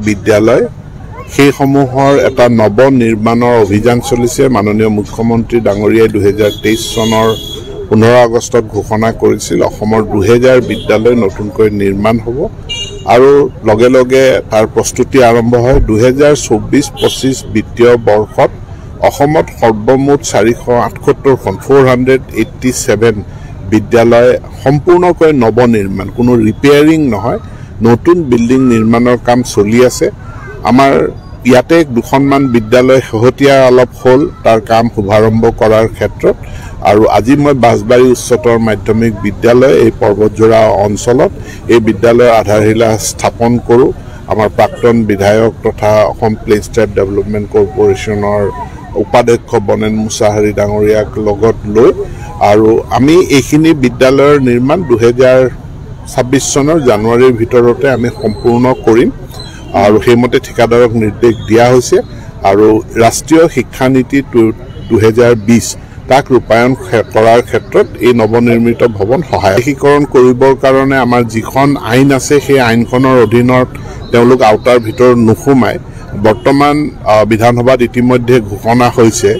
বিদ্যালয় সেইসমূহৰ এটা নৱ নিৰ্মাণৰ অভিযান চলিছে। মাননীয় মুখ্যমন্ত্ৰী ডাঙৰীয়াই 2023 চনৰ 15 আগষ্টত ঘোষণা কৰিছিল অসমৰ 2000 বিদ্যালয় নতুনকৈ নিৰ্মাণ হ'ব আৰু লগে লগে তাৰ প্ৰস্তুতি আৰম্ভ হয়। 2024-25 বিত্তীয় বৰ্ষত অসমত সৰ্বমুঠ 487 বিদ্যালয় সম্পূৰ্ণকৈ নৱ নিৰ্মাণ, কোনো ৰিপেয়াৰিং নহয়, নতুন বিল্ডিং নিৰ্মাণৰ কাম চলি আছে। আমাৰ ইয়াতে দুখনমান বিদ্যালয় শেহতীয়া অলপ হ'ল তাৰ কাম শুভাৰম্ভ কৰাৰ ক্ষেত্ৰত। আৰু আজি মই বাঁশবাৰী উচ্চতৰ মাধ্যমিক বিদ্যালয় এই পৰ্বতজোৰা অঞ্চলত এই বিদ্যালয়ৰ আধাৰশিলা স্থাপন কৰোঁ। আমাৰ প্ৰাক্তন বিধায়ক তথা অসম প্লেইন ষ্টেট ডেভেলপমেণ্ট কৰ্পোৰেশ্যনৰ উপাধ্যক্ষ বনেন মুছাহাৰী ডাঙৰীয়াক লগত লৈ আৰু আমি এইখিনি বিদ্যালয়ৰ নিৰ্মাণ 2026 চনৰ জানুৱাৰীৰ ভিতৰতে আমি সম্পূৰ্ণ কৰিম আৰু সেইমতে ঠিকাদাৰক নিৰ্দেশ দিয়া হৈছে আৰু ৰাষ্ট্ৰীয় শিক্ষানীতি 2020 তাক ৰূপায়ণ কৰাৰ ক্ষেত্ৰত এই নৱনিৰ্মিত ভৱন সহায়কীকৰণ কৰিবৰ কাৰণে আমাৰ যিখন আইন আছে সেই আইনখনৰ অধীনত তেওঁলোক আওতাৰ ভিতৰত নোসোমায়। বৰ্তমান বিধানসভাত ইতিমধ্যে ঘোষণা হৈছে,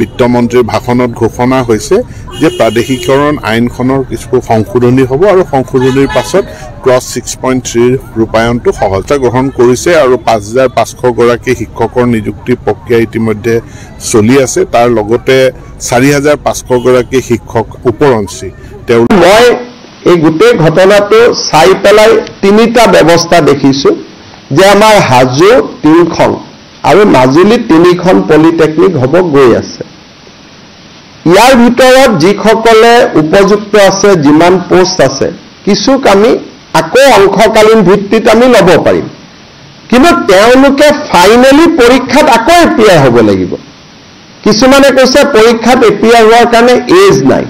বিত্তমন্ত্ৰীৰ ভাষণত ঘোষণা হৈছে যে প্ৰাদেশিকৰণ আইনখনৰ কিছু সংশোধনী হ'ব আৰু সংশোধনীৰ পাছত ক্লজ 6.3 ৰূপায়ণটো সহজে গ্ৰহণ কৰিছে আৰু 5500 গৰাকী শিক্ষকৰ নিযুক্তি প্ৰক্ৰিয়া ইতিমধ্যে চলি আছে। তাৰ লগতে 4500 গৰাকী শিক্ষক উপৰঞ্চি। মই এই গোটেই ঘটনাটো চাই পেলাই তিনিটা ব্যৱস্থা দেখিছোঁ যে আমাৰ হাজো 3খন আৰু মাজুলীত 3খন পলিটেকনিক হ'ব গৈ আছে। ইয়াৰ ভিতৰত যিসকলে উপযুক্ত আছে, যিমান পোষ্ট আছে, কিছুক আমি আকৌ অংশকালীন ভিত্তিত আমি ল'ব পাৰিম, কিন্তু তেওঁলোকে ফাইনেলি পৰীক্ষাত আকৌ এপিয়াৰ হ'ব লাগিব। কিছুমানে কৈছে পৰীক্ষাত এপিয়াৰ হোৱাৰ কাৰণে এজ নাই,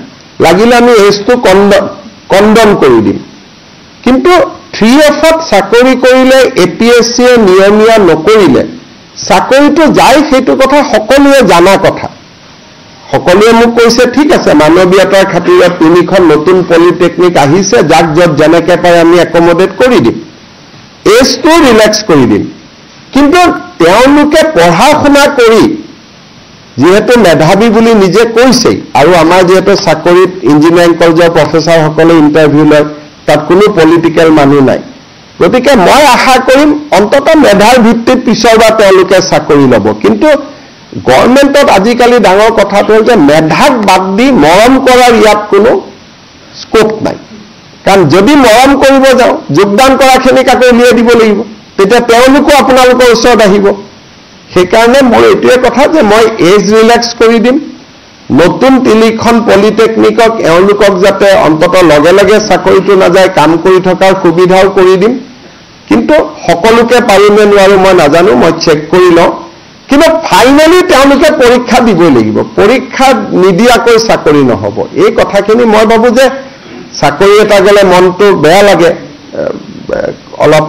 লাগিলে আমি এজটো কণ্ডম কৰি দিম। কিন্তু 3Fত চাকৰি কৰিলে APSCয়ে নিয়মীয়া নকৰিলে চাকৰিটো যায়, সেইটো কথা সকলোৱে জানা কথা। সকলোৱে মোক কৈছে ঠিক আছে, মানৱীয়তাৰ খাতিৰত 3খন নতুন পলিটেকনিক আহিছে, যাক য'ত যেনেকৈ পাই আমি একমডেট কৰি দিম, এজটো ৰিলেক্স কৰি দিম। কিন্তু তেওঁলোকে পঢ়া শুনা কৰি যিহেতু মেধাৱী বুলি নিজে কৈছেই, আৰু আমাৰ যিহেতু চাকৰিত ইঞ্জিনিয়াৰিং কলেজৰ প্ৰফেচাৰসকলে ইণ্টাৰভিউ লয়, তাত কোনো পলিটিকেল মানুহ নাই। গতিকে মই আশা কৰিম অন্ততঃ মেধাৰ ভিত্তিত পিছৰবাৰ তেওঁলোকে চাকৰি ল'ব। কিন্তু গভৰ্ণমেণ্টত আজিকালি ডাঙৰ কথাটো হ'ল যে মেধাক বাদ দি মৰম কৰাৰ ইয়াত কোনো স্কোপ নাই। কাৰণ যদি মৰম কৰিব যাওঁ, যোগদান কৰাখিনিক আকৌ উলিয়াই দিব লাগিব, তেতিয়া তেওঁলোকো আপোনালোকৰ ওচৰত আহিব। সেইকাৰণে মোৰ এইটোৱে কথা যে মই এজ ৰিলেক্স কৰি দিম, নতুন 3খন পলিটেকনিকক এওঁলোকক যাতে অন্ততঃ লগে লগে চাকৰিটো নাযায়, কাম কৰি থকাৰ সুবিধাও কৰি দিম। কিন্তু সকলোকে পাৰিম নে নোৱাৰো মই নাজানো, মই চেক কৰি লওঁ। কিন্তু ফাইনেলি তেওঁলোকে পৰীক্ষা দিবই লাগিব, পৰীক্ষা নিদিয়াকৈ চাকৰি নহ'ব। এই কথাখিনি মই ভাবোঁ যে চাকৰি এটা গ'লে মনটো বেয়া লাগে অলপ।